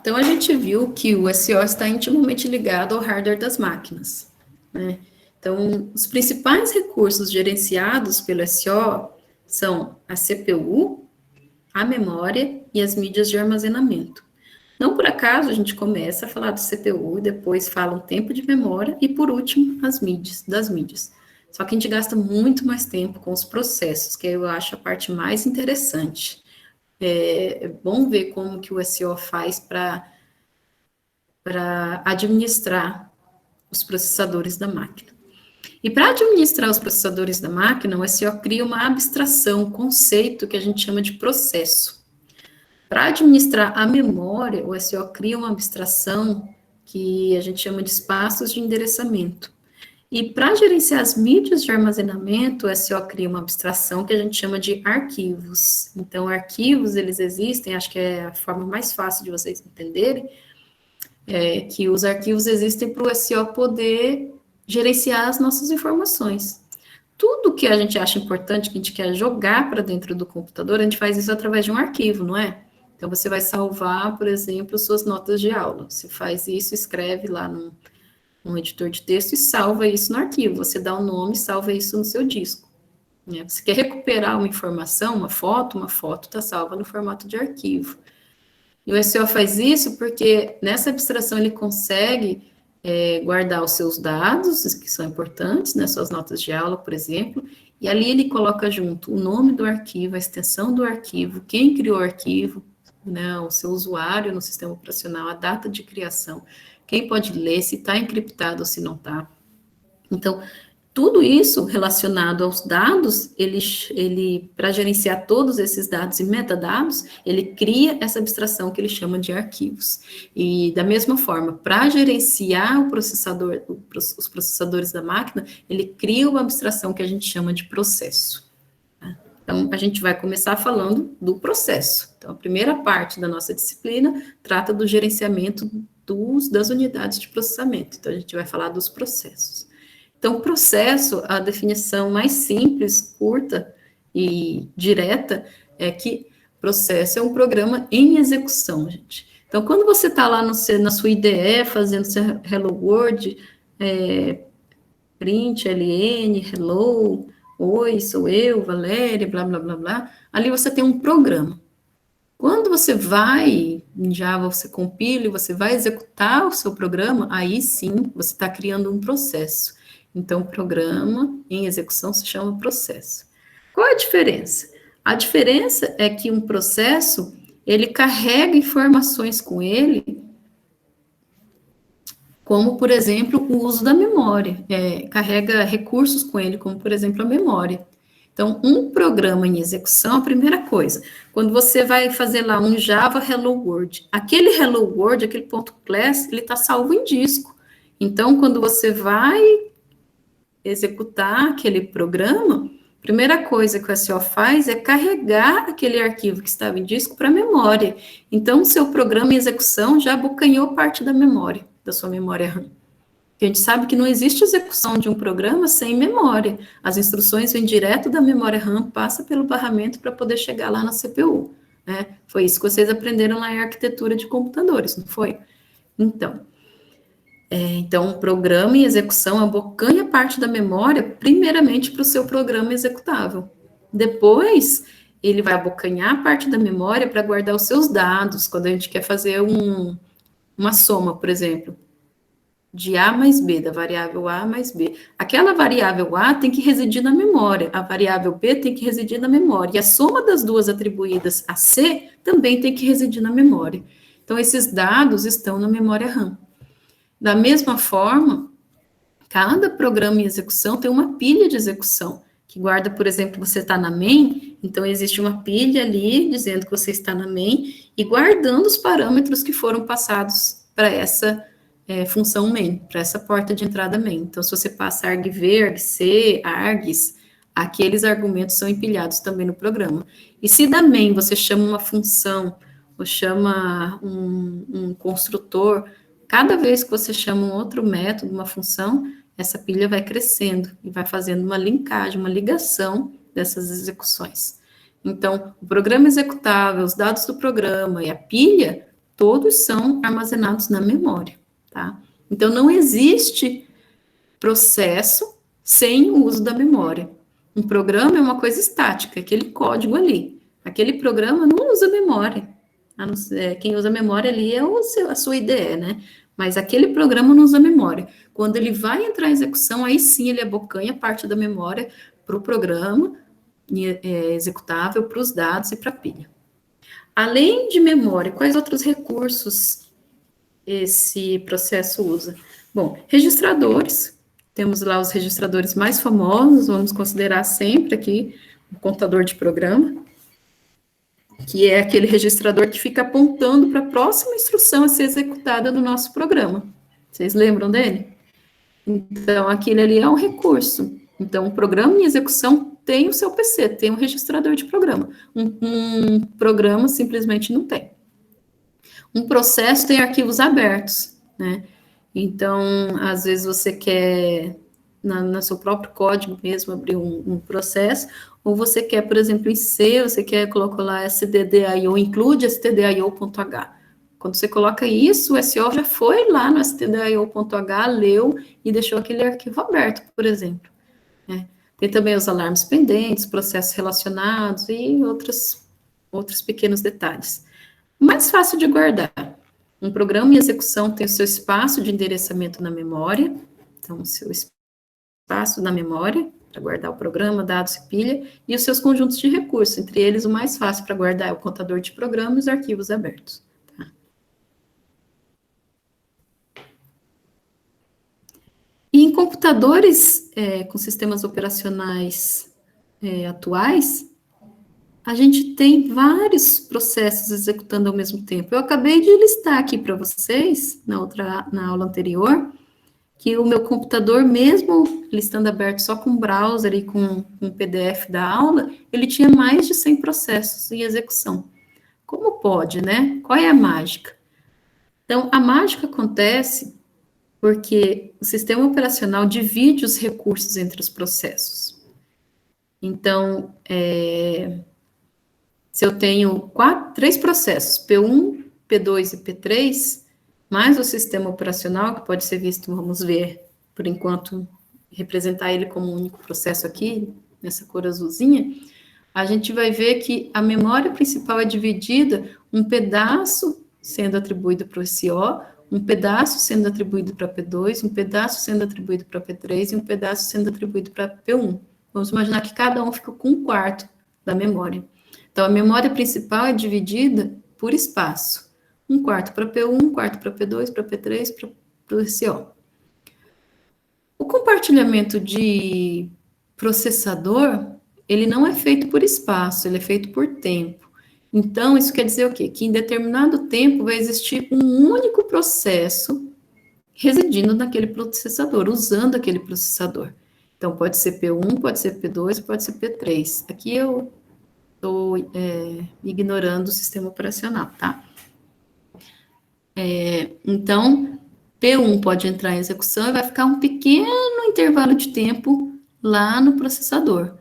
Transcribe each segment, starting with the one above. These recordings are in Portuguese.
Então, a gente viu que o SO está intimamente ligado ao hardware das máquinas, né? Então, os principais recursos gerenciados pelo SO são a CPU, a memória e as mídias de armazenamento. Não por acaso a gente começa a falar do CPU, depois fala um tempo de memória e, por último, das mídias. Só que a gente gasta muito mais tempo com os processos, que eu acho a parte mais interessante. É bom ver como que o SO faz para administrar os processadores da máquina. E para administrar os processadores da máquina, o SO cria uma abstração, um conceito que a gente chama de processo. Para administrar a memória, o SO cria uma abstração que a gente chama de espaços de endereçamento. E para gerenciar as mídias de armazenamento, o SO cria uma abstração que a gente chama de arquivos. Então, arquivos, eles existem, acho que é a forma mais fácil de vocês entenderem, que os arquivos existem para o SO poder gerenciar as nossas informações. Tudo que a gente acha importante, que a gente quer jogar para dentro do computador, a gente faz isso através de um arquivo, não é? Então, você vai salvar, por exemplo, suas notas de aula. Você faz isso, escreve lá num editor de texto e salva isso no arquivo. Você dá o nome e salva isso no seu disco. Né? Você quer recuperar uma informação, uma foto está salva no formato de arquivo. E o SEO faz isso porque nessa abstração ele consegue guardar os seus dados, que são importantes, né, suas notas de aula, por exemplo, e ali ele coloca junto o nome do arquivo, a extensão do arquivo, quem criou o arquivo, né, o seu usuário no sistema operacional, a data de criação, quem pode ler, se está encriptado ou se não está. Então, tudo isso relacionado aos dados, ele para gerenciar todos esses dados e metadados, ele cria essa abstração que ele chama de arquivos. E da mesma forma, para gerenciar o processador, os processadores da máquina, ele cria uma abstração que a gente chama de processo. Então, a gente vai começar falando do processo. Então, a primeira parte da nossa disciplina trata do gerenciamento das unidades de processamento. Então, a gente vai falar dos processos. Então, o processo, a definição mais simples, curta e direta, é que processo é um programa em execução, gente. Então, quando você está lá na sua IDE, fazendo seu Hello World, print, ln, hello, oi, sou eu, Valéria, blá, blá, blá, blá, ali você tem um programa. Quando você vai, em Java, você compila e você vai executar o seu programa, aí sim, você está criando um processo. Então, o programa em execução se chama processo. Qual é a diferença? A diferença é que um processo, ele carrega informações com ele, como, por exemplo, o uso da memória. Carrega recursos com ele, como, por exemplo, a memória. Então, um programa em execução, a primeira coisa, quando você vai fazer lá um Java Hello World, aquele Hello World, aquele ponto .class, ele está salvo em disco. Então, quando você vai executar aquele programa, a primeira coisa que o SO faz é carregar aquele arquivo que estava em disco para a memória. Então, o seu programa em execução já abocanhou parte da memória, da sua memória RAM. A gente sabe que não existe execução de um programa sem memória. As instruções vêm direto da memória RAM, passa pelo barramento para poder chegar lá na CPU. Né? Foi isso que vocês aprenderam lá em arquitetura de computadores, não foi? Então, o programa em execução abocanha parte da memória, primeiramente para o seu programa executável. Depois, ele vai abocanhar parte da memória para guardar os seus dados, quando a gente quer fazer uma soma, por exemplo, de A mais B, da variável A mais B. Aquela variável A tem que residir na memória, a variável B tem que residir na memória, e a soma das duas atribuídas a C também tem que residir na memória. Então, esses dados estão na memória RAM. Da mesma forma, cada programa em execução tem uma pilha de execução, que guarda, por exemplo, você está na main, então existe uma pilha ali dizendo que você está na main e guardando os parâmetros que foram passados para essa função main, para essa porta de entrada main. Então, se você passa argv, argc, args, aqueles argumentos são empilhados também no programa. E se da main você chama uma função, ou chama um construtor, cada vez que você chama um outro método, uma função, essa pilha vai crescendo e vai fazendo uma linkagem, uma ligação dessas execuções. Então, o programa executável, os dados do programa e a pilha, todos são armazenados na memória, tá? Então, não existe processo sem o uso da memória. Um programa é uma coisa estática, aquele código ali. Aquele programa não usa memória. Quem usa memória ali é a sua IDE, né? Mas aquele programa não usa memória. Quando ele vai entrar em execução, aí sim ele abocanha parte da memória para o programa executável, para os dados e para a pilha. Além de memória, quais outros recursos esse processo usa? Bom, registradores. Temos lá os registradores mais famosos, vamos considerar sempre aqui o contador de programa, que é aquele registrador que fica apontando para a próxima instrução a ser executada no nosso programa. Vocês lembram dele? Então, aquele ali é um recurso. Então, o programa em execução tem o seu PC, tem um registrador de programa. Um programa simplesmente não tem. Um processo tem arquivos abertos, né? Então, às vezes você quer, no seu próprio código mesmo, abrir um processo, ou você quer, por exemplo, em C, você quer colocar lá stdio, include stdio.h. Quando você coloca isso, o SO já foi lá no stdio.h, leu e deixou aquele arquivo aberto, por exemplo. Né? Tem também os alarmes pendentes, processos relacionados e outros pequenos detalhes. Mais fácil de guardar. Um programa em execução tem o seu espaço de endereçamento na memória, então o seu espaço na memória, para guardar o programa, dados e pilha, e os seus conjuntos de recursos, entre eles o mais fácil para guardar é o contador de programa e os arquivos abertos. Tá? E em computadores com sistemas operacionais atuais, a gente tem vários processos executando ao mesmo tempo. Eu acabei de listar aqui para vocês, na aula anterior, que o meu computador, mesmo listando aberto só com o browser e com um PDF da aula, ele tinha mais de 100 processos em execução. Como pode, né? Qual é a mágica? Então, a mágica acontece porque o sistema operacional divide os recursos entre os processos. Então, se eu tenho 3 processos, P1, P2 e P3, mais o sistema operacional, que pode ser visto, vamos ver, por enquanto, representar ele como um único processo aqui, nessa cor azulzinha, a gente vai ver que a memória principal é dividida, um pedaço sendo atribuído para o SO, um pedaço sendo atribuído para P2, um pedaço sendo atribuído para P3 e um pedaço sendo atribuído para P1. Vamos imaginar que cada um fica com um quarto da memória. Então, a memória principal é dividida por espaço. Um quarto para P1, um quarto para P2, para P3, para o SO. O compartilhamento de processador, ele não é feito por espaço, ele é feito por tempo. Então, isso quer dizer o quê? Que em determinado tempo vai existir um único processo residindo naquele processador, usando aquele processador. Então, pode ser P1, pode ser P2, pode ser P3. Aqui eu estou ignorando o sistema operacional, tá? Então, P1 pode entrar em execução e vai ficar um pequeno intervalo de tempo lá no processador.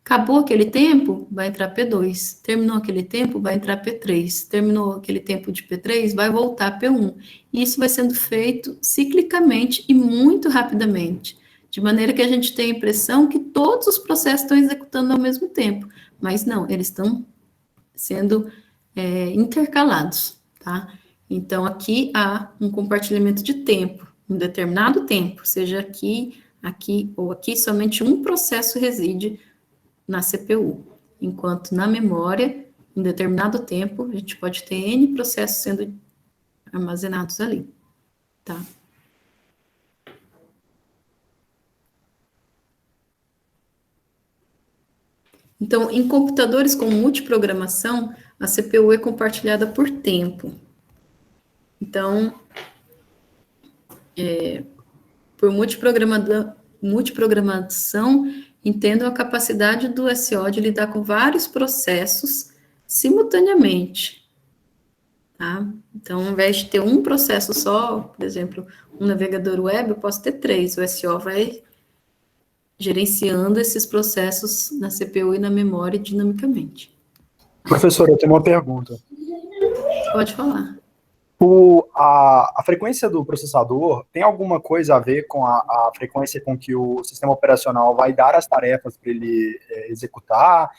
Acabou aquele tempo, vai entrar P2. Terminou aquele tempo, vai entrar P3. Terminou aquele tempo de P3, vai voltar P1. E isso vai sendo feito ciclicamente e muito rapidamente, de maneira que a gente tem a impressão que todos os processos estão executando ao mesmo tempo, mas não, eles estão sendo intercalados, tá? Então, aqui há um compartilhamento de tempo, um determinado tempo, seja aqui, aqui ou aqui, somente um processo reside na CPU, enquanto na memória, em determinado tempo, a gente pode ter N processos sendo armazenados ali, tá? Então, em computadores com multiprogramação, a CPU é compartilhada por tempo. Então, por multiprogramação, entendo a capacidade do SO de lidar com vários processos simultaneamente. Tá? Então, ao invés de ter um processo só, por exemplo, um navegador web, eu posso ter 3. O SO vai gerenciando esses processos na CPU e na memória dinamicamente. Professora, eu tenho uma pergunta. Pode falar. A frequência do processador tem alguma coisa a ver com a frequência com que o sistema operacional vai dar as tarefas para ele executar?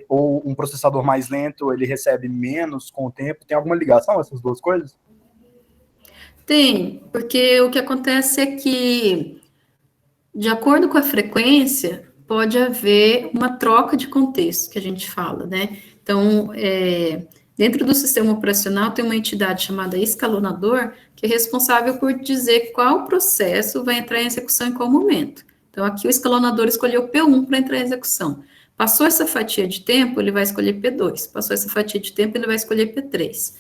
Ou um processador mais lento, ele recebe menos com o tempo? Tem alguma ligação essas duas coisas? Tem, porque o que acontece é que, de acordo com a frequência, pode haver uma troca de contexto, que a gente fala, né? Então, dentro do sistema operacional tem uma entidade chamada escalonador, que é responsável por dizer qual processo vai entrar em execução em qual momento. Então, aqui o escalonador escolheu P1 para entrar em execução. Passou essa fatia de tempo, ele vai escolher P2. Passou essa fatia de tempo, ele vai escolher P3.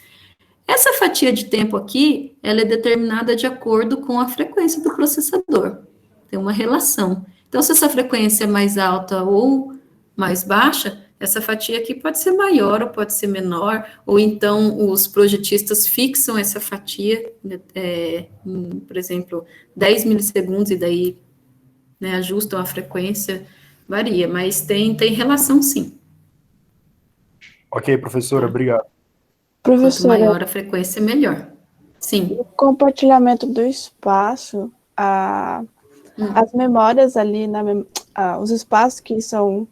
Essa fatia de tempo aqui, ela é determinada de acordo com a frequência do processador. Tem uma relação. Então, se essa frequência é mais alta ou mais baixa, essa fatia aqui pode ser maior ou pode ser menor, ou então os projetistas fixam essa fatia, por exemplo, 10 milissegundos, e daí ajustam a frequência, varia, mas tem relação sim. Ok, professora, obrigado. Professora, quanto maior a frequência, melhor. Sim. O compartilhamento do espaço, as memórias ali, os espaços que são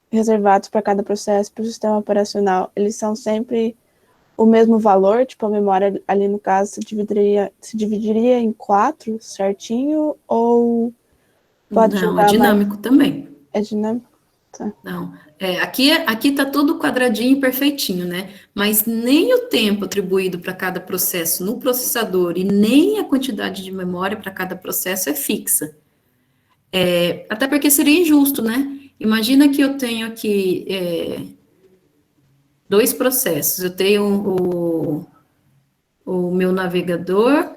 reservados para cada processo, para o sistema operacional, eles são sempre o mesmo valor? Tipo, a memória ali, no caso, se dividiria em 4 certinho, ou pode Não, é dinâmico também. É dinâmico? Tá. Não, aqui tá tudo quadradinho e perfeitinho, né? Mas nem o tempo atribuído para cada processo no processador e nem a quantidade de memória para cada processo é fixa. Até porque seria injusto, né? Imagina que eu tenho aqui 2 processos. Eu tenho o meu navegador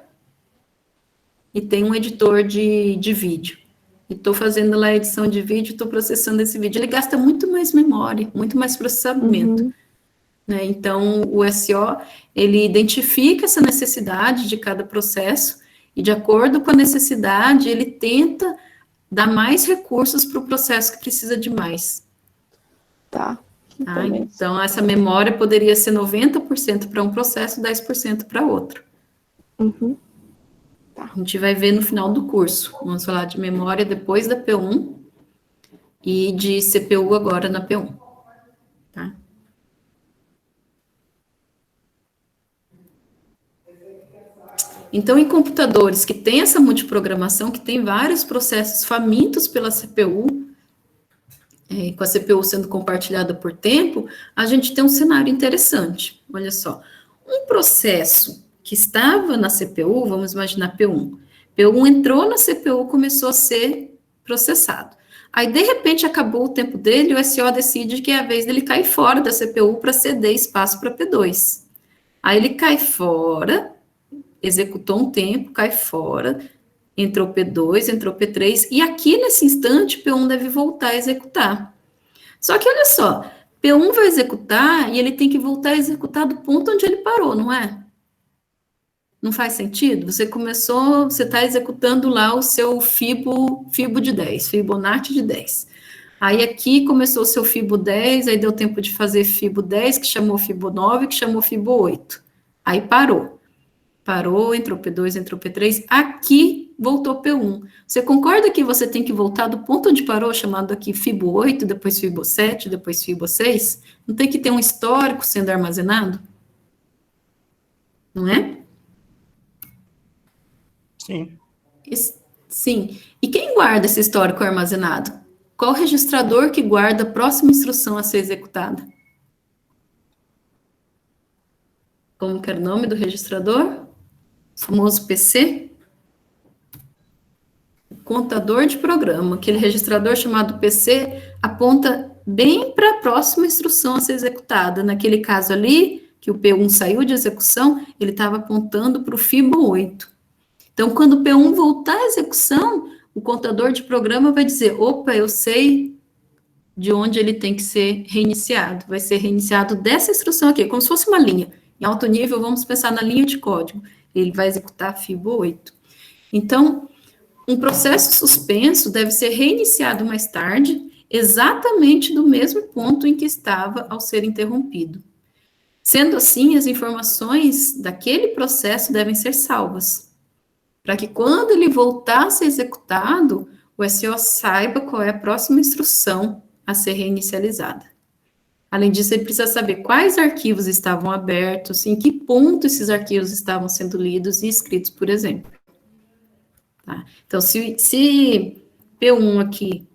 e tenho um editor de vídeo. E estou fazendo lá a edição de vídeo, estou processando esse vídeo. Ele gasta muito mais memória, muito mais processamento. Né? Então, o SO, ele identifica essa necessidade de cada processo e, de acordo com a necessidade, ele tenta dar mais recursos para o processo que precisa de mais. Tá. Então, essa memória poderia ser 90% para um processo, 10% para outro. Tá. A gente vai ver no final do curso. Vamos falar de memória depois da P1 e de CPU agora na P1. Tá? Então, em computadores que tem essa multiprogramação, que tem vários processos famintos pela CPU, com a CPU sendo compartilhada por tempo, a gente tem um cenário interessante. Olha só, um processo que estava na CPU, vamos imaginar P1. P1 entrou na CPU, começou a ser processado. Aí, de repente, acabou o tempo dele, o SO decide que é a vez dele cair fora da CPU para ceder espaço para P2. Aí ele cai fora, executou um tempo, cai fora, entrou P2, entrou P3, e aqui nesse instante P1 deve voltar a executar. Só que olha só, P1 vai executar e ele tem que voltar a executar do ponto onde ele parou, não é? Não faz sentido? Você está executando lá o seu Fibo de 10, Fibonacci de 10. Aí aqui começou o seu Fibo 10, aí deu tempo de fazer Fibo 10, que chamou Fibo 9, que chamou Fibo 8. Aí parou, entrou P2, entrou P3, aqui voltou P1. Você concorda que você tem que voltar do ponto onde parou, chamado aqui Fibo 8, depois Fibo 7, depois Fibo 6? Não tem que ter um histórico sendo armazenado? Não é? Sim. Sim. E quem guarda esse histórico armazenado? Qual registrador que guarda a próxima instrução a ser executada? Como que era o nome do registrador? O famoso PC? Contador de programa. Aquele registrador chamado PC aponta bem para a próxima instrução a ser executada. Naquele caso ali, que o P1 saiu de execução, ele estava apontando para o Fibo 8. Então, quando o P1 voltar à execução, o contador de programa vai dizer, opa, eu sei de onde ele tem que ser reiniciado. Vai ser reiniciado dessa instrução aqui, como se fosse uma linha. Em alto nível, vamos pensar na linha de código. Ele vai executar Fibo 8. Então, um processo suspenso deve ser reiniciado mais tarde, exatamente do mesmo ponto em que estava ao ser interrompido. Sendo assim, as informações daquele processo devem ser salvas, para que quando ele voltar a ser executado, o SO saiba qual é a próxima instrução a ser reinicializada. Além disso, ele precisa saber quais arquivos estavam abertos, em que ponto esses arquivos estavam sendo lidos e escritos, por exemplo. Tá? Então, se P1 aqui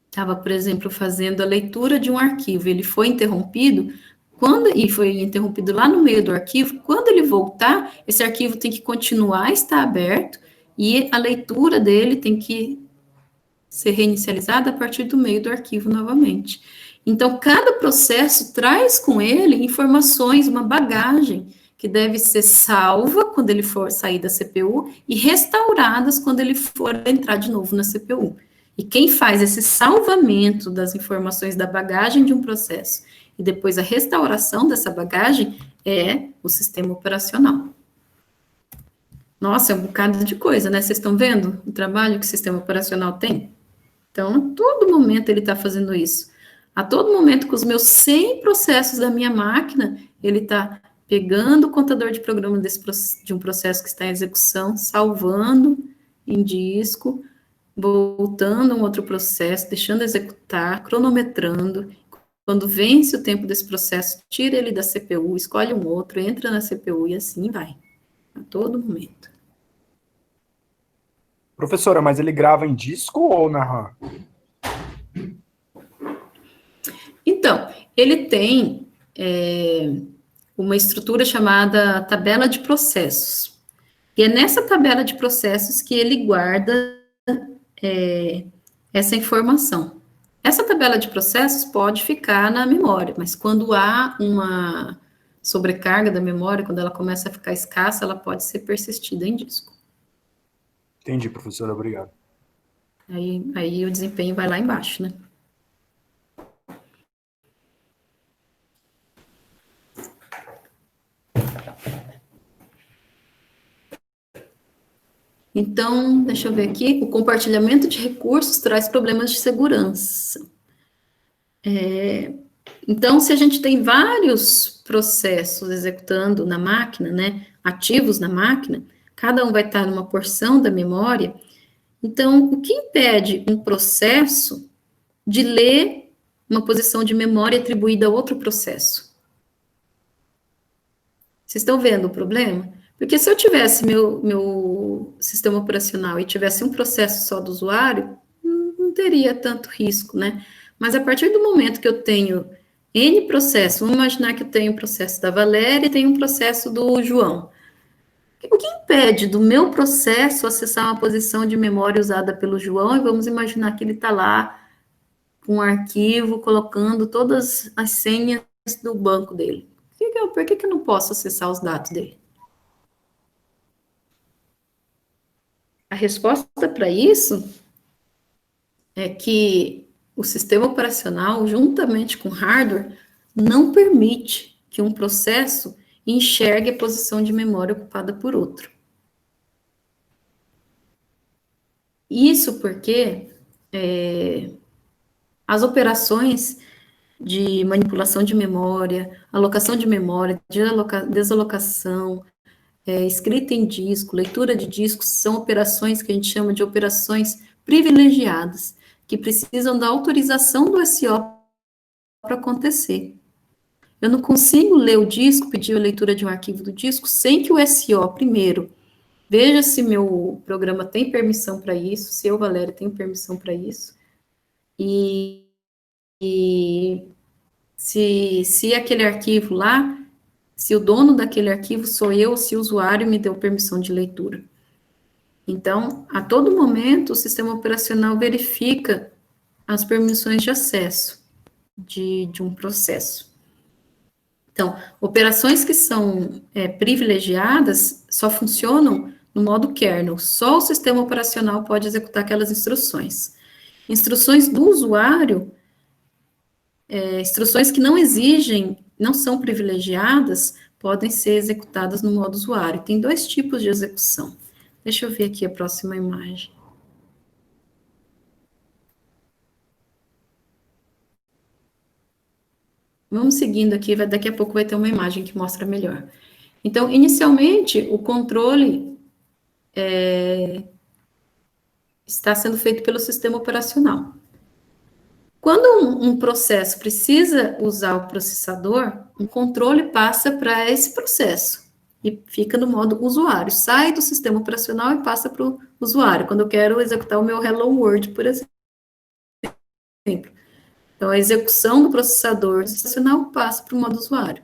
estava, por exemplo, fazendo a leitura de um arquivo, ele foi interrompido, e foi interrompido lá no meio do arquivo, quando ele voltar, esse arquivo tem que continuar a estar aberto e a leitura dele tem que ser reinicializada a partir do meio do arquivo novamente. Então, cada processo traz com ele informações, uma bagagem, que deve ser salva quando ele for sair da CPU e restauradas quando ele for entrar de novo na CPU. E quem faz esse salvamento das informações da bagagem de um processo e depois a restauração dessa bagagem é o sistema operacional. Nossa, é um bocado de coisa, né? Vocês estão vendo o trabalho que o sistema operacional tem? Então, a todo momento ele está fazendo isso. A todo momento, com os meus 100 processos da minha máquina, ele está pegando o contador de programa de um processo que está em execução, salvando em disco, voltando a um outro processo, deixando executar, cronometrando. Quando vence o tempo desse processo, tira ele da CPU, escolhe um outro, entra na CPU e assim vai. A todo momento. Professora, mas ele grava em disco ou na RAM? Então, ele tem uma estrutura chamada tabela de processos. E é nessa tabela de processos que ele guarda essa informação. Essa tabela de processos pode ficar na memória, mas quando há uma sobrecarga da memória, quando ela começa a ficar escassa, ela pode ser persistida em disco. Entendi, professora, obrigado. Aí o desempenho vai lá embaixo, né? Então, deixa eu ver aqui, o compartilhamento de recursos traz problemas de segurança. Então, se a gente tem vários processos executando na máquina, né, ativos na máquina, cada um vai estar numa porção da memória, então, o que impede um processo de ler uma posição de memória atribuída a outro processo? Vocês estão vendo o problema? Porque se eu tivesse meu sistema operacional e tivesse um processo só do usuário, não teria tanto risco, né? Mas a partir do momento que eu tenho N processos, vamos imaginar que eu tenho um processo da Valéria e tenho um processo do João. O que impede do meu processo acessar uma posição de memória usada pelo João? E vamos imaginar que ele está lá com um arquivo, colocando todas as senhas do banco dele. Por que eu não posso acessar os dados dele? A resposta para isso é que o sistema operacional, juntamente com o hardware, não permite que um processo enxergue a posição de memória ocupada por outro. Isso porque as operações de manipulação de memória, alocação de memória, desalocação, escrita em disco, leitura de discos, são operações que a gente chama de operações privilegiadas, que precisam da autorização do SO para acontecer. Eu não consigo ler o disco, pedir a leitura de um arquivo do disco, sem que o SO, primeiro, veja se meu programa tem permissão para isso, se eu, Valéria, tenho permissão para isso, e se aquele arquivo lá, se o dono daquele arquivo sou eu, se o usuário me deu permissão de leitura. Então, a todo momento, o sistema operacional verifica as permissões de acesso de um processo. Então, operações que são privilegiadas só funcionam no modo kernel. Só o sistema operacional pode executar aquelas instruções. Instruções do usuário, instruções que não exigem, não são privilegiadas, podem ser executadas no modo usuário. Tem dois tipos de execução. Deixa eu ver aqui a próxima imagem. vamos seguindo aqui, daqui a pouco vai ter uma imagem que mostra melhor. Então, inicialmente, o controle está sendo feito pelo sistema operacional. Quando um processo precisa usar o processador, o controle passa para esse processo e fica no modo usuário. Sai do sistema operacional e passa para o usuário, quando eu quero executar o meu Hello World, por exemplo. Então, a execução do processador operacional passa para o modo usuário.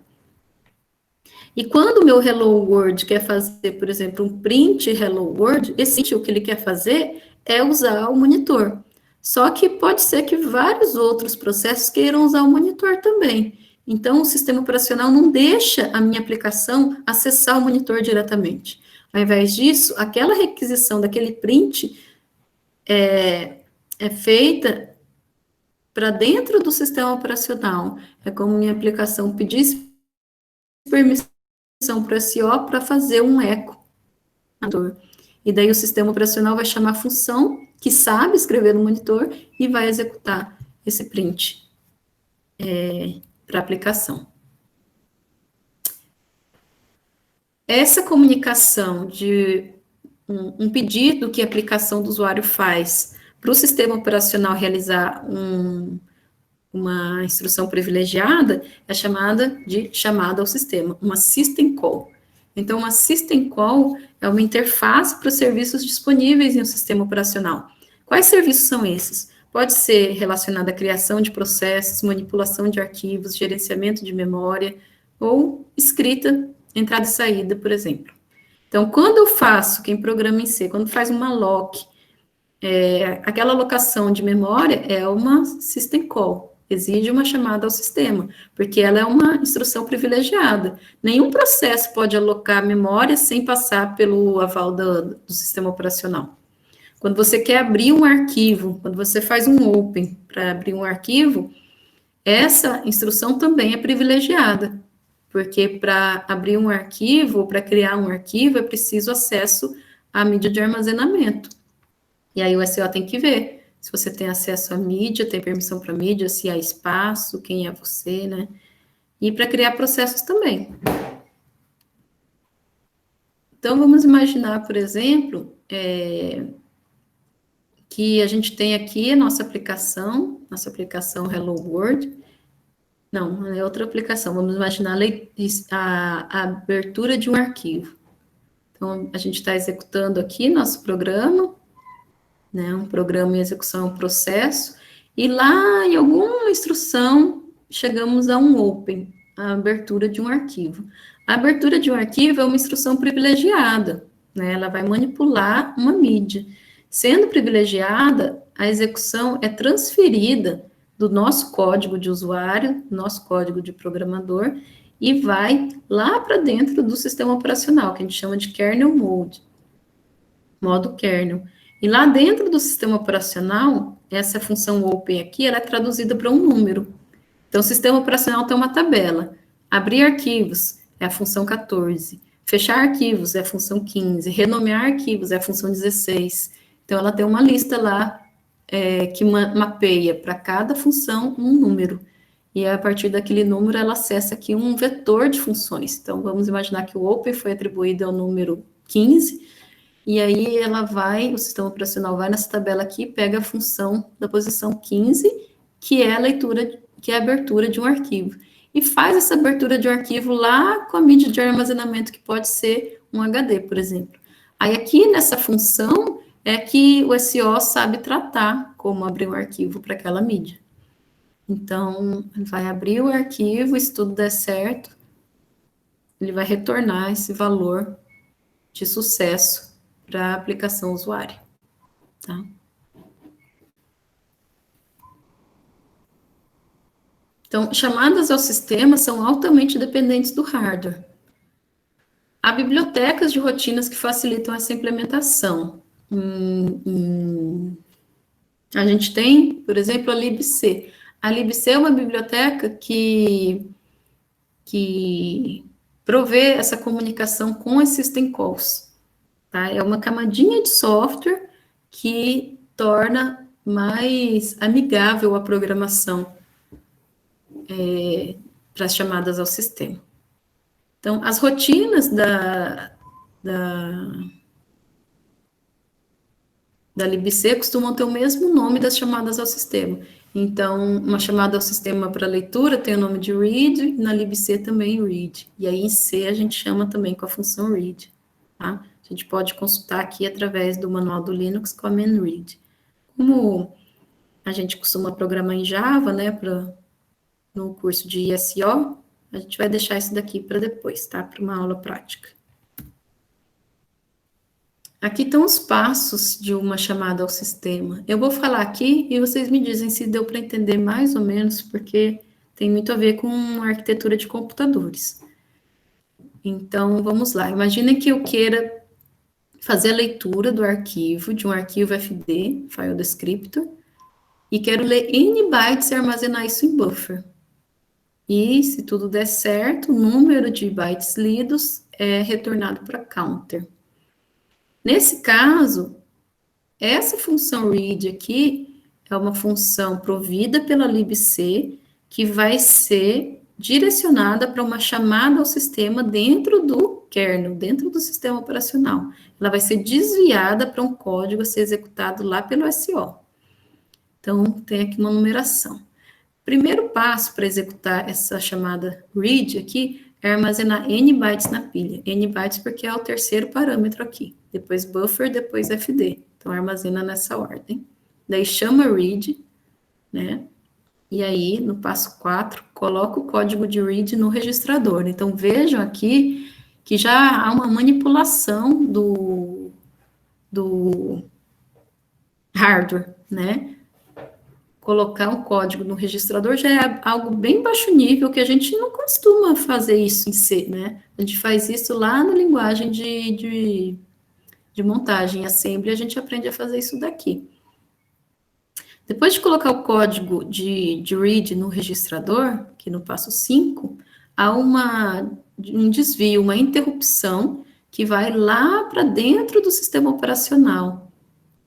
E quando o meu Hello World quer fazer, por exemplo, um print Hello World, o que ele quer fazer é usar o monitor. Só que pode ser que vários outros processos queiram usar o monitor também. Então, o sistema operacional não deixa a minha aplicação acessar o monitor diretamente. Ao invés disso, aquela requisição daquele print é feita para dentro do sistema operacional. É como minha aplicação pedisse permissão para o SO para fazer um eco. E daí o sistema operacional vai chamar a função que sabe escrever no monitor e vai executar esse print para a aplicação. Essa comunicação de um pedido que a aplicação do usuário faz para o sistema operacional realizar uma instrução privilegiada é chamada de chamada ao sistema, uma system call. Então, uma system call é uma interface para os serviços disponíveis em um sistema operacional. Quais serviços são esses? Pode ser relacionado à criação de processos, manipulação de arquivos, gerenciamento de memória, ou escrita, entrada e saída, por exemplo. Então, quando eu faço, quem programa em C, quando faz uma lock, aquela alocação de memória é uma system call. Exige uma chamada ao sistema, porque ela é uma instrução privilegiada. Nenhum processo pode alocar memória sem passar pelo aval do sistema operacional. Quando você quer abrir um arquivo, quando você faz um open para abrir um arquivo, essa instrução também é privilegiada, porque para abrir um arquivo, ou para criar um arquivo, é preciso acesso à mídia de armazenamento. E aí o SO tem que ver se você tem acesso à mídia, tem permissão para mídia, se há espaço, quem é você, né? E para criar processos também. Então, vamos imaginar, por exemplo, que a gente tem aqui a nossa aplicação Hello World. Não, é outra aplicação. Vamos imaginar a abertura de um arquivo. Então, a gente está executando aqui nosso programa, né, um programa em execução, um processo, e lá em alguma instrução chegamos a um open, a abertura de um arquivo. A abertura de um arquivo é uma instrução privilegiada, né, ela vai manipular uma mídia. Sendo privilegiada, a execução é transferida do nosso código de usuário, nosso código de programador, e vai lá para dentro do sistema operacional, que a gente chama de kernel mode, modo kernel. E lá dentro do sistema operacional, essa função open aqui, ela é traduzida para um número. Então, o sistema operacional tem uma tabela. Abrir arquivos é a função 14. Fechar arquivos é a função 15. Renomear arquivos é a função 16. Então, ela tem uma lista lá que mapeia para cada função um número. E a partir daquele número, ela acessa aqui um vetor de funções. Então, vamos imaginar que o open foi atribuído ao número 15, e aí o sistema operacional vai nessa tabela aqui, pega a função da posição 15, que é a abertura de um arquivo, e faz essa abertura de um arquivo lá com a mídia de armazenamento, que pode ser um HD, por exemplo. Aí aqui nessa função é que o SO sabe tratar como abrir um arquivo para aquela mídia. Então, ele vai abrir o arquivo, se tudo der certo, ele vai retornar esse valor de sucesso para a aplicação usuária, tá? Então, chamadas ao sistema são altamente dependentes do hardware. Há bibliotecas de rotinas que facilitam essa implementação. A gente tem, por exemplo, a libc. A libc é uma biblioteca que provê essa comunicação com as system calls. Tá? É uma camadinha de software que torna mais amigável a programação para as chamadas ao sistema. Então, as rotinas da libc costumam ter o mesmo nome das chamadas ao sistema. Então, uma chamada ao sistema para leitura tem o nome de read, e na libc também read. E aí, em C, a gente chama também com a função read, tá? A gente pode consultar aqui através do manual do Linux command read. Como a gente costuma programar em Java, né, no curso de ISO, a gente vai deixar isso daqui para depois, tá? Para uma aula prática. Aqui estão os passos de uma chamada ao sistema. Eu vou falar aqui e vocês me dizem se deu para entender mais ou menos, porque tem muito a ver com a arquitetura de computadores. Então, vamos lá. Imaginem que eu queira fazer a leitura do arquivo, de um arquivo FD, File Descriptor, e quero ler N bytes e armazenar isso em buffer. E, se tudo der certo, o número de bytes lidos é retornado para counter. Nesse caso, essa função read aqui é uma função provida pela libc que vai ser direcionada para uma chamada ao sistema dentro do kernel, dentro do sistema operacional. Ela vai ser desviada para um código a ser executado lá pelo SO. Então, tem aqui uma numeração. Primeiro passo para executar essa chamada read aqui é armazenar N bytes na pilha. N bytes porque é o terceiro parâmetro aqui. Depois buffer, depois FD. Então, armazena nessa ordem. Daí chama read, né? E aí, no passo 4, coloca o código de read no registrador. Então, vejam aqui que já há uma manipulação do hardware, né? Colocar um código no registrador já é algo bem baixo nível, que a gente não costuma fazer isso em C, né? A gente faz isso lá na linguagem de montagem, assembly, a gente aprende a fazer isso daqui. Depois de colocar o código de read no registrador, aqui no passo 5, há um desvio, uma interrupção, que vai lá para dentro do sistema operacional.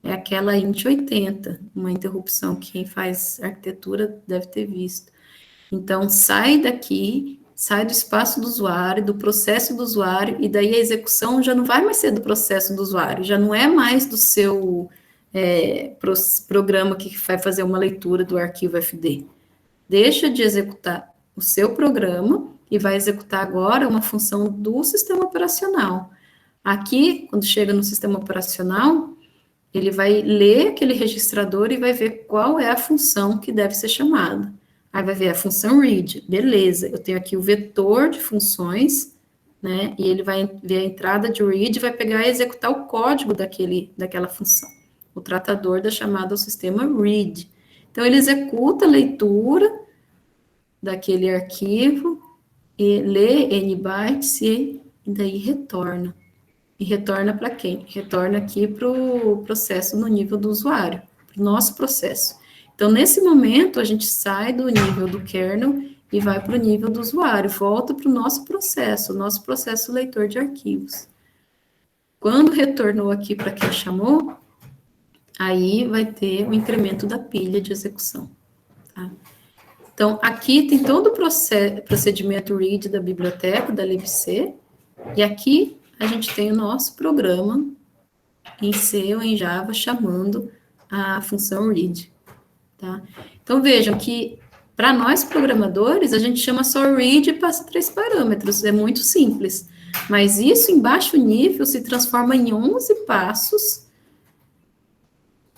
É aquela int 80, uma interrupção que quem faz arquitetura deve ter visto. Então, sai daqui, sai do espaço do usuário, do processo do usuário, e daí a execução já não vai mais ser do processo do usuário, já não é mais do seu programa que vai fazer uma leitura do arquivo FD. Deixa de executar o seu programa e vai executar agora uma função do sistema operacional. Aqui, quando chega no sistema operacional, ele vai ler aquele registrador e vai ver qual é a função que deve ser chamada. Aí vai ver a função read, beleza, eu tenho aqui o vetor de funções, né, e ele vai ver a entrada de read e vai pegar e executar o código daquela função, o tratador da chamada ao sistema read. Então, ele executa a leitura daquele arquivo, e lê N bytes e daí retorna. E retorna para quem? Retorna aqui para o processo no nível do usuário, para o nosso processo. Então, nesse momento, a gente sai do nível do kernel e vai para o nível do usuário, volta para o nosso processo leitor de arquivos. Quando retornou aqui para quem chamou, aí vai ter o incremento da pilha de execução. Tá? Então, aqui tem todo o procedimento read da biblioteca, da libc, e aqui a gente tem o nosso programa em C ou em Java chamando a função read, tá? Então, vejam que para nós programadores, a gente chama só read e passa 3 parâmetros, é muito simples. Mas isso em baixo nível se transforma em 11 passos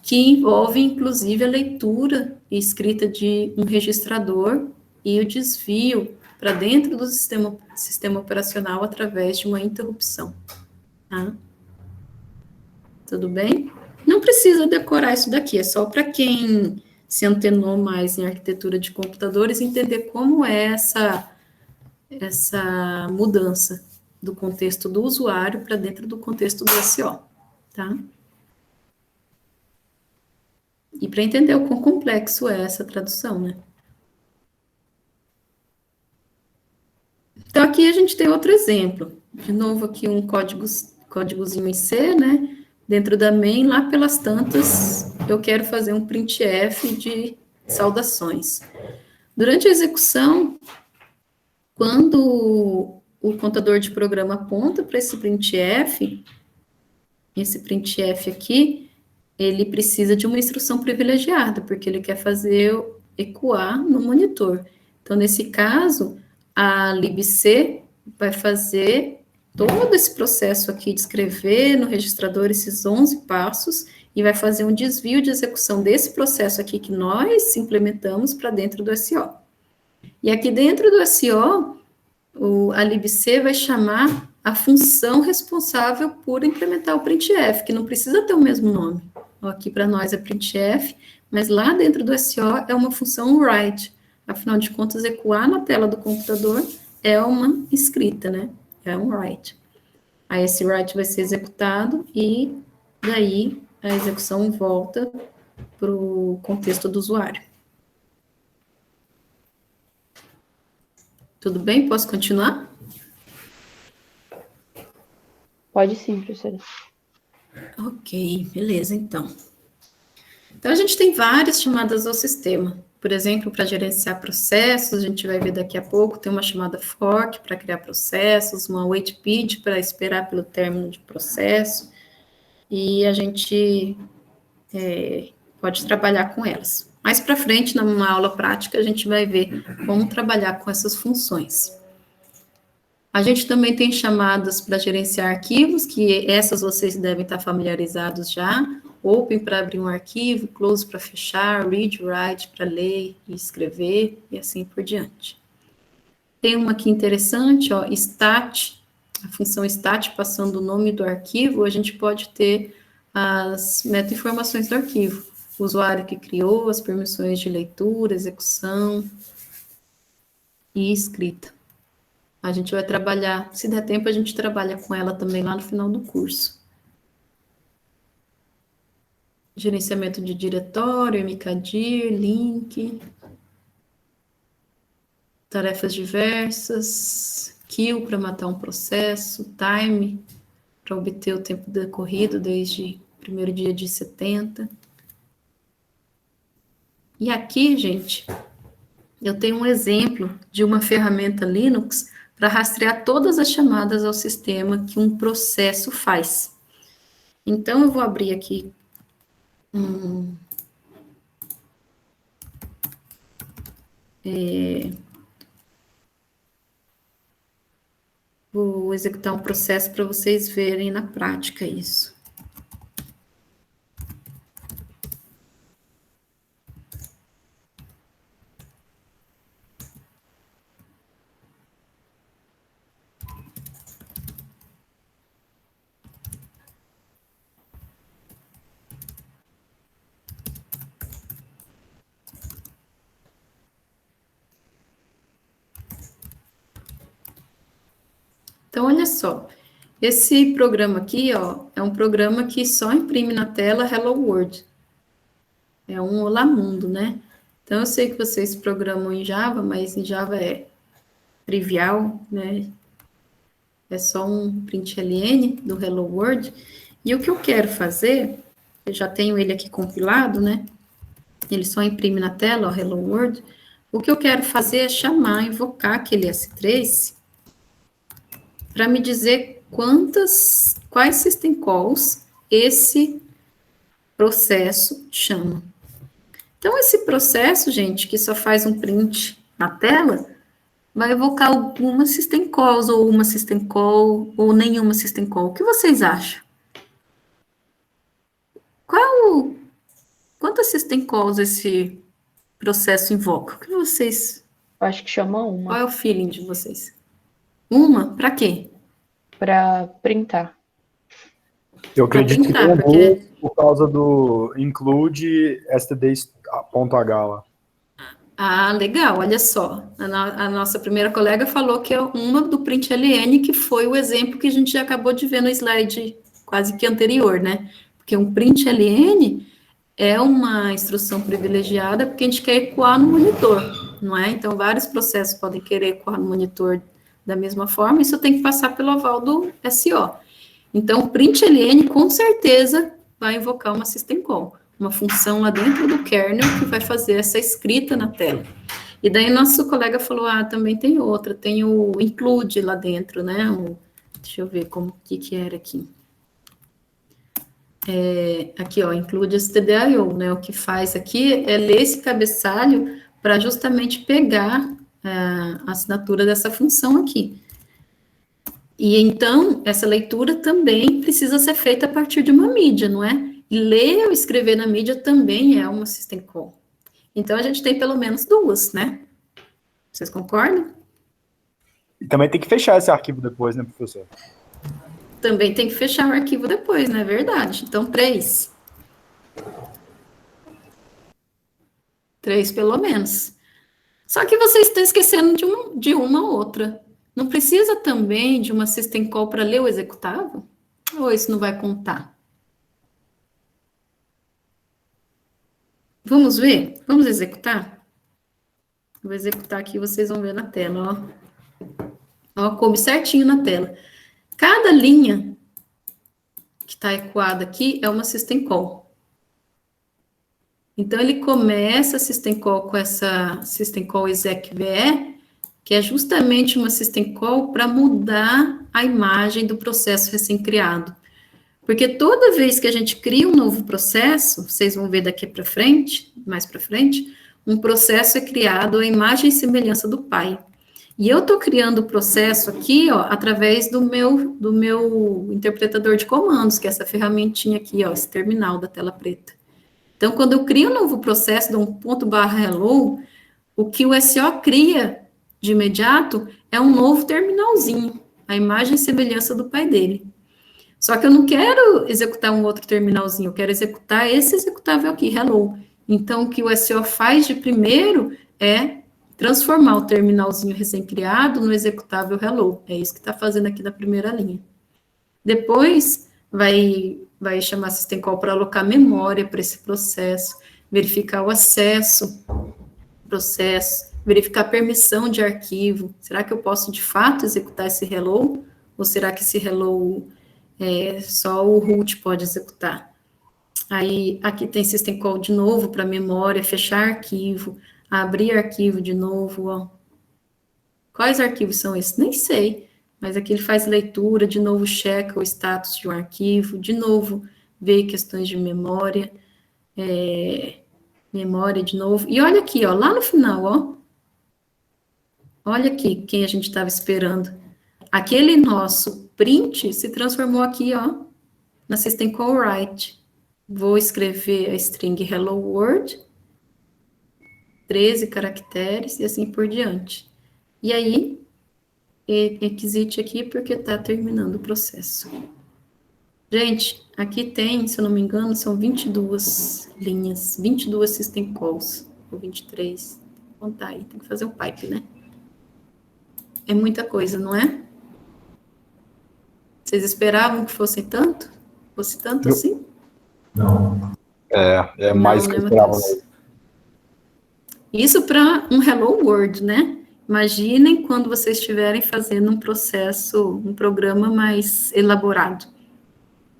que envolvem, inclusive, a leitura e escrita de um registrador e o desvio para dentro do sistema operacional através de uma interrupção. Tá? Tudo bem? Não precisa decorar isso daqui, é só para quem se antenou mais em arquitetura de computadores entender como é essa mudança do contexto do usuário para dentro do contexto do SO. Tá? E para entender o quão complexo é essa tradução, né? Então, aqui a gente tem outro exemplo. De novo, aqui um códigozinho em C, né? Dentro da main, lá pelas tantas, eu quero fazer um printf de saudações. Durante a execução, Quando o contador de programa aponta para esse printf aqui, ele precisa de uma instrução privilegiada, porque ele quer fazer ecoar no monitor. Então, nesse caso, a libc vai fazer todo esse processo aqui de escrever no registrador esses 11 passos e vai fazer um desvio de execução desse processo aqui que nós implementamos para dentro do SO. E aqui dentro do SO, a libc vai chamar a função responsável por implementar o printf, que não precisa ter o mesmo nome. Aqui para nós é printf, mas lá dentro do SO é uma função write. Afinal de contas, ecoar na tela do computador é uma escrita, né? É um write. Aí esse write vai ser executado e daí a execução volta para o contexto do usuário. Tudo bem? Posso continuar? Pode sim, professora. Ok, beleza, então. Então, a gente tem várias chamadas ao sistema. Por exemplo, para gerenciar processos, a gente vai ver daqui a pouco, tem uma chamada fork para criar processos, uma waitpid para esperar pelo término de processo, e a gente pode trabalhar com elas. Mais para frente, numa aula prática, a gente vai ver como trabalhar com essas funções. A gente também tem chamadas para gerenciar arquivos, que essas vocês devem estar familiarizados já. Open para abrir um arquivo, close para fechar, read, write para ler e escrever, e assim por diante. Tem uma aqui interessante, ó, stat, a função stat passando o nome do arquivo, a gente pode ter as meta-informações do arquivo. O usuário que criou, as permissões de leitura, execução e escrita. A gente vai trabalhar, se der tempo, a gente trabalha com ela também lá no final do curso. Gerenciamento de diretório, mkdir, link, tarefas diversas, kill para matar um processo, time para obter o tempo decorrido desde o primeiro dia de 70. E aqui, gente, eu tenho um exemplo de uma ferramenta Linux para rastrear todas as chamadas ao sistema que um processo faz. Então, eu vou abrir aqui vou executar um processo para vocês verem na prática isso. Então, olha só, esse programa aqui, ó, é um programa que só imprime na tela Hello World. É um Olá Mundo, né? Então, eu sei que vocês programam em Java, mas em Java é trivial, né? É só um println do Hello World. E o que eu quero fazer, eu já tenho ele aqui compilado, né? Ele só imprime na tela, ó, Hello World. O que eu quero fazer é chamar, invocar aquele S3 para me dizer quais system calls esse processo chama. Então, esse processo, gente, que só faz um print na tela, vai evocar alguma system calls, ou uma system call, ou nenhuma system call. O que vocês acham? Quantas system calls esse processo invoca? O que vocês... Eu acho que chama uma. Qual é o feeling de vocês? Uma? Para quê? Para printar. Eu acredito que tem porque... por causa do include std.h lá. Ah, legal, olha só. A nossa primeira colega falou que é uma do println, que foi o exemplo que a gente já acabou de ver no slide quase que anterior, né? Porque um println é uma instrução privilegiada porque a gente quer ecoar no monitor, não é? Então, vários processos podem querer ecoar no monitor da mesma forma, isso tem que passar pelo aval do SO. Então, o println, com certeza, vai invocar uma system call, uma função lá dentro do kernel que vai fazer essa escrita na tela. E daí nosso colega falou, também tem outra, tem o include lá dentro, né? Deixa eu ver como que era aqui. Aqui, ó, include stdio, né? O que faz aqui é ler esse cabeçalho para justamente pegar a assinatura dessa função aqui. E então, essa leitura também precisa ser feita a partir de uma mídia, não é? E ler ou escrever na mídia também é uma system call. Então, a gente tem pelo menos duas, né? Vocês concordam? E também tem que fechar esse arquivo depois, né, professor? Também tem que fechar o arquivo depois, não é verdade? Então, 3. 3 pelo menos. Só que vocês estão esquecendo de uma outra. Não precisa também de uma system call para ler o executável? Ou isso não vai contar? Vamos ver? Vamos executar? Vou executar aqui, vocês vão ver na tela, ó. Ó, coube certinho na tela. Cada linha que está ecoada aqui é uma system call. Então, ele começa a system call com essa system call exec.ve, que é justamente uma system call para mudar a imagem do processo recém-criado. Porque toda vez que a gente cria um novo processo, vocês vão ver daqui para frente, mais para frente, um processo é criado à imagem e semelhança do pai. E eu estou criando o processo aqui, ó, através do meu interpretador de comandos, que é essa ferramentinha aqui, ó, esse terminal da tela preta. Então, quando eu crio um novo processo, dou um ./hello, o que o SO cria de imediato é um novo terminalzinho, a imagem e semelhança do pai dele. Só que eu não quero executar um outro terminalzinho, eu quero executar esse executável aqui, hello. Então, o que o SO faz de primeiro é transformar o terminalzinho recém-criado no executável hello. É isso que está fazendo aqui na primeira linha. Depois, vai chamar system call para alocar memória para esse processo, verificar o acesso ao processo, verificar a permissão de arquivo. Será que eu posso, de fato, executar esse hello? Ou será que esse hello só o root pode executar? Aí, aqui tem system call de novo para memória, fechar arquivo, abrir arquivo de novo, ó. Quais arquivos são esses? Nem sei, mas aqui ele faz leitura, de novo checa o status de um arquivo, de novo vê questões de memória, memória de novo. E olha aqui, ó, lá no final, ó. Olha aqui quem a gente estava esperando. Aquele nosso print se transformou aqui, ó, na system call write. Vou escrever a string hello world, 13 caracteres e assim por diante. E aí, exit aqui porque está terminando o processo. Gente, aqui tem, se eu não me engano, são 22 linhas, 22 system calls, ou 23. Vou contar aí, tem que fazer um pipe, né? É muita coisa, não é? Vocês esperavam que fosse tanto? Fosse tanto assim? Não. É mais não, que eu né, esperava. Matheus? Isso para um Hello World, né? Imaginem quando vocês estiverem fazendo um processo, um programa mais elaborado.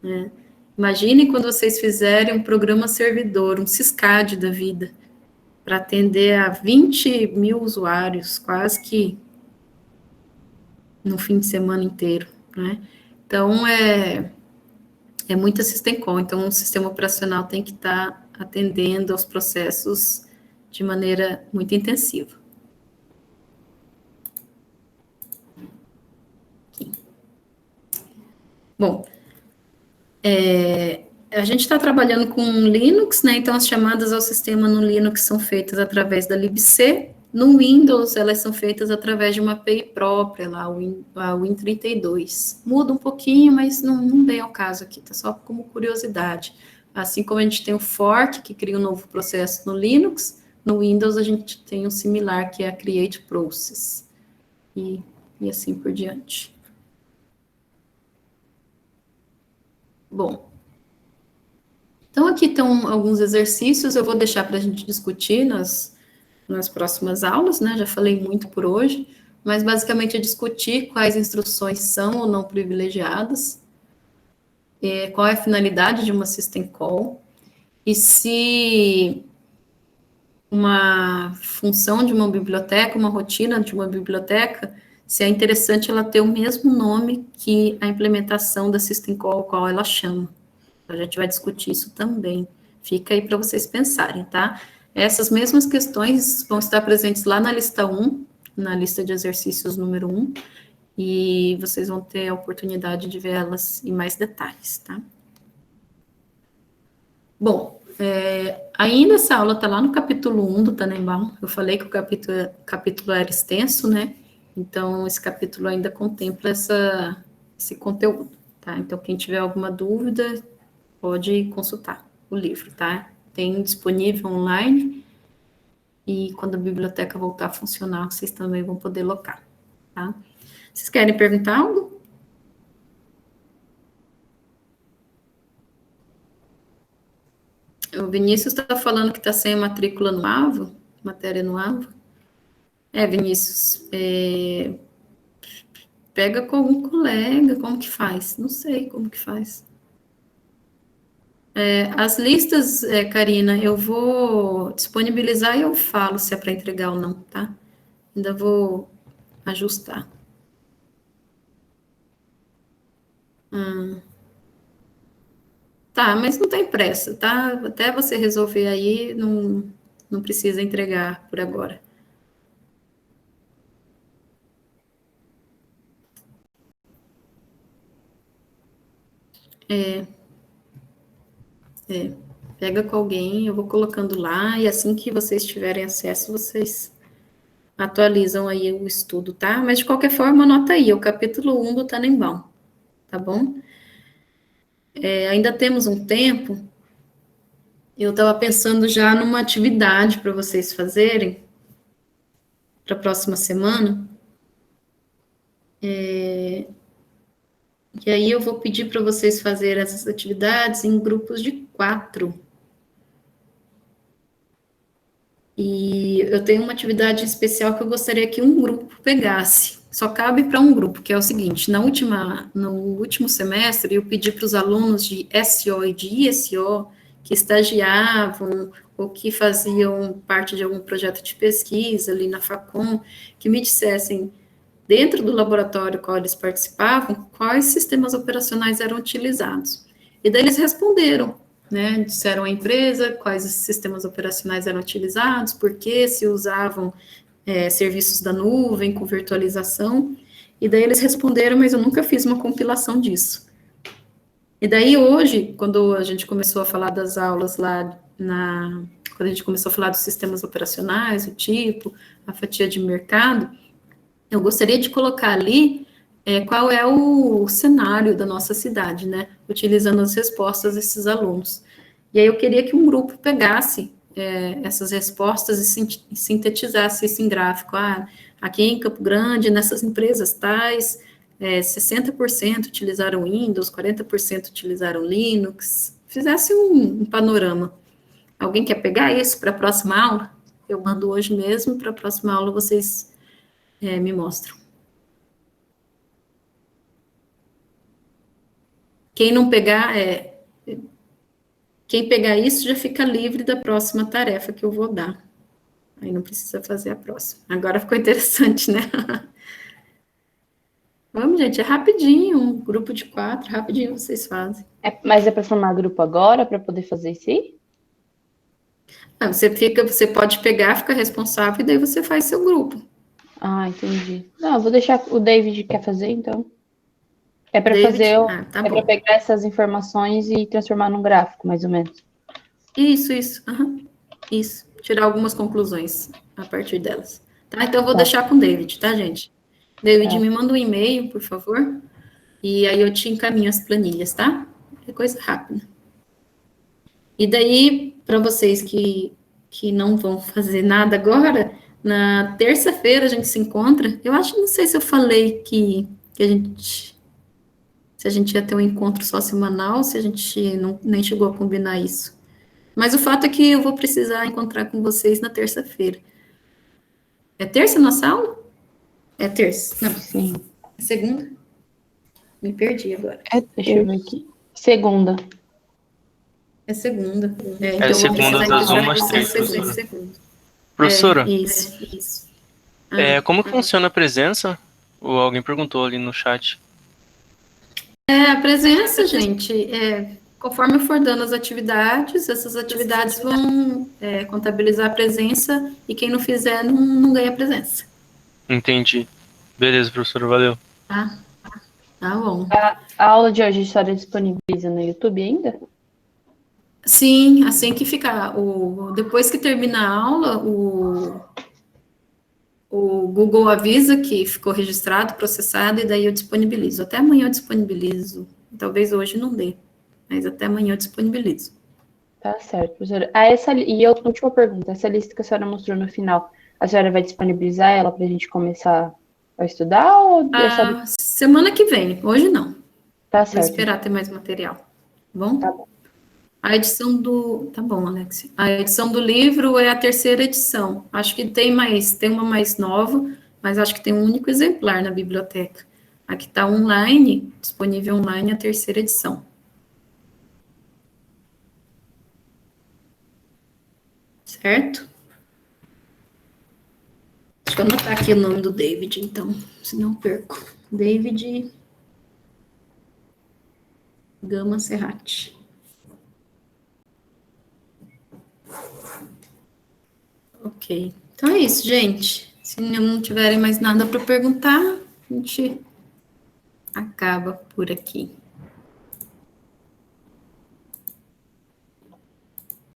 Né? Imaginem quando vocês fizerem um programa servidor, um Syscad da vida, para atender a 20 mil usuários, quase que no fim de semana inteiro, né? Então, é muita system call, então o sistema operacional tem que estar atendendo aos processos de maneira muito intensiva. Aqui. Bom, a gente está trabalhando com Linux, né? Então as chamadas ao sistema no Linux são feitas através da libc. No Windows, elas são feitas através de uma API própria, lá, a Win32. Muda um pouquinho, mas não vem ao caso aqui, tá só como curiosidade. Assim como a gente tem o fork, que cria um novo processo no Linux, no Windows a gente tem um similar, que é a create process. E assim por diante. Bom, então aqui estão alguns exercícios, eu vou deixar para a gente discutir nas próximas aulas, né? Já falei muito por hoje, mas basicamente é discutir quais instruções são ou não privilegiadas, qual é a finalidade de uma system call, e se uma função de uma biblioteca, uma rotina de uma biblioteca, se é interessante ela ter o mesmo nome que a implementação da System Call, qual ela chama. A gente vai discutir isso também. Fica aí para vocês pensarem, tá? Essas mesmas questões vão estar presentes lá na lista 1, na lista de exercícios número 1, e vocês vão ter a oportunidade de ver elas em mais detalhes, tá? Bom, ainda essa aula está lá no capítulo 1 do Tannenbaum. Eu falei que o capítulo era extenso, né? Então, esse capítulo ainda contempla esse conteúdo, tá? Então, quem tiver alguma dúvida, pode consultar o livro, tá? Tem disponível online, e quando a biblioteca voltar a funcionar, vocês também vão poder locar, tá? Vocês querem perguntar algo? O Vinícius está falando que está sem matrícula no AVO, matéria no AVO. Vinícius, pega com algum colega, como que faz? Não sei como que faz. As listas, Karina, eu vou disponibilizar e eu falo se é para entregar ou não, tá? Ainda vou ajustar. Tá, mas não tem pressa, tá? Até você resolver aí, não precisa entregar por agora. Pega com alguém, eu vou colocando lá, e assim que vocês tiverem acesso, vocês atualizam aí o estudo, tá? Mas de qualquer forma, anota aí, o capítulo 1 do Tannenbaum, tá bom? Ainda temos um tempo, eu estava pensando já numa atividade para vocês fazerem para a próxima semana. E aí eu vou pedir para vocês fazerem essas atividades em grupos de 4. E eu tenho uma atividade especial que eu gostaria que um grupo pegasse. Só cabe para um grupo, que é o seguinte: no último semestre, eu pedi para os alunos de SO e de ISO que estagiavam ou que faziam parte de algum projeto de pesquisa ali na Facom, que me dissessem, dentro do laboratório qual eles participavam, quais sistemas operacionais eram utilizados. E daí eles responderam, né? Disseram à empresa quais sistemas operacionais eram utilizados, por que se usavam serviços da nuvem com virtualização. E daí eles responderam, mas eu nunca fiz uma compilação disso. E daí hoje, quando a gente começou a falar das aulas lá quando a gente começou a falar dos sistemas operacionais, o tipo, a fatia de mercado, eu gostaria de colocar ali qual é o cenário da nossa cidade, né? Utilizando as respostas desses alunos. E aí eu queria que um grupo pegasse essas respostas e sintetizasse isso em gráfico. Aqui em Campo Grande, nessas empresas tais, 60% utilizaram Windows, 40% utilizaram Linux. Fizesse um panorama. Alguém quer pegar isso para a próxima aula? Eu mando hoje mesmo, para a próxima aula vocês me mostram. Quem não pegar, quem pegar isso já fica livre da próxima tarefa que eu vou dar. Aí não precisa fazer a próxima. Agora ficou interessante, né? Vamos, gente, é rapidinho, um grupo de 4, rapidinho vocês fazem. Mas é para formar grupo agora, para poder fazer isso aí? Você pode pegar, fica responsável, e daí você faz seu grupo. Ah, entendi. Não, eu vou deixar o David quer fazer, então. É para fazer, tá para pegar essas informações e transformar num gráfico, mais ou menos. Isso. Isso. Tirar algumas conclusões a partir delas. Tá? Então, eu vou deixar com o David, tá, gente? David, me manda um e-mail, por favor, e aí eu te encaminho as planilhas, tá? É coisa rápida. E daí, para vocês que não vão fazer nada agora, na terça-feira a gente se encontra. Eu acho, não sei se eu falei que se a gente ia ter um encontro só semanal, se a gente nem chegou a combinar isso. Mas o fato é que eu vou precisar encontrar com vocês na terça-feira. É terça a nossa aula? É terça. Não. Sim. É segunda? Me perdi agora. Deixa eu ver aqui. Segunda. É segunda. Então segunda das 1 às 3, segunda. Professora, Isso. como que funciona a presença? Ou alguém perguntou ali no chat. A presença, gente, conforme eu for dando as atividades, essas atividades vão contabilizar a presença e quem não fizer não ganha presença. Entendi. Beleza, professora, valeu. Tá? Tá bom. A aula de hoje a senhora disponibiliza no YouTube ainda? Sim, assim que ficar, depois que terminar a aula, o Google avisa que ficou registrado, processado, e daí eu disponibilizo. Até amanhã eu disponibilizo. Talvez hoje não dê, mas até amanhã eu disponibilizo. Tá certo, professora. E a última pergunta, essa lista que a senhora mostrou no final, a senhora vai disponibilizar ela para a gente começar a estudar ou deixar... Semana que vem, hoje não. Tá Vou certo. esperar ter mais material. Tá bom? Tá bom. A edição do... Tá bom, Alex. A edição do livro é a terceira edição. Acho que tem uma mais nova, mas acho que tem um único exemplar na biblioteca. Aqui está online, disponível online a terceira edição. Certo? Deixa eu anotar aqui o nome do David, então, senão eu perco. David Gama Serrati. Ok. Então é isso, gente. Se não tiverem mais nada para perguntar, a gente acaba por aqui.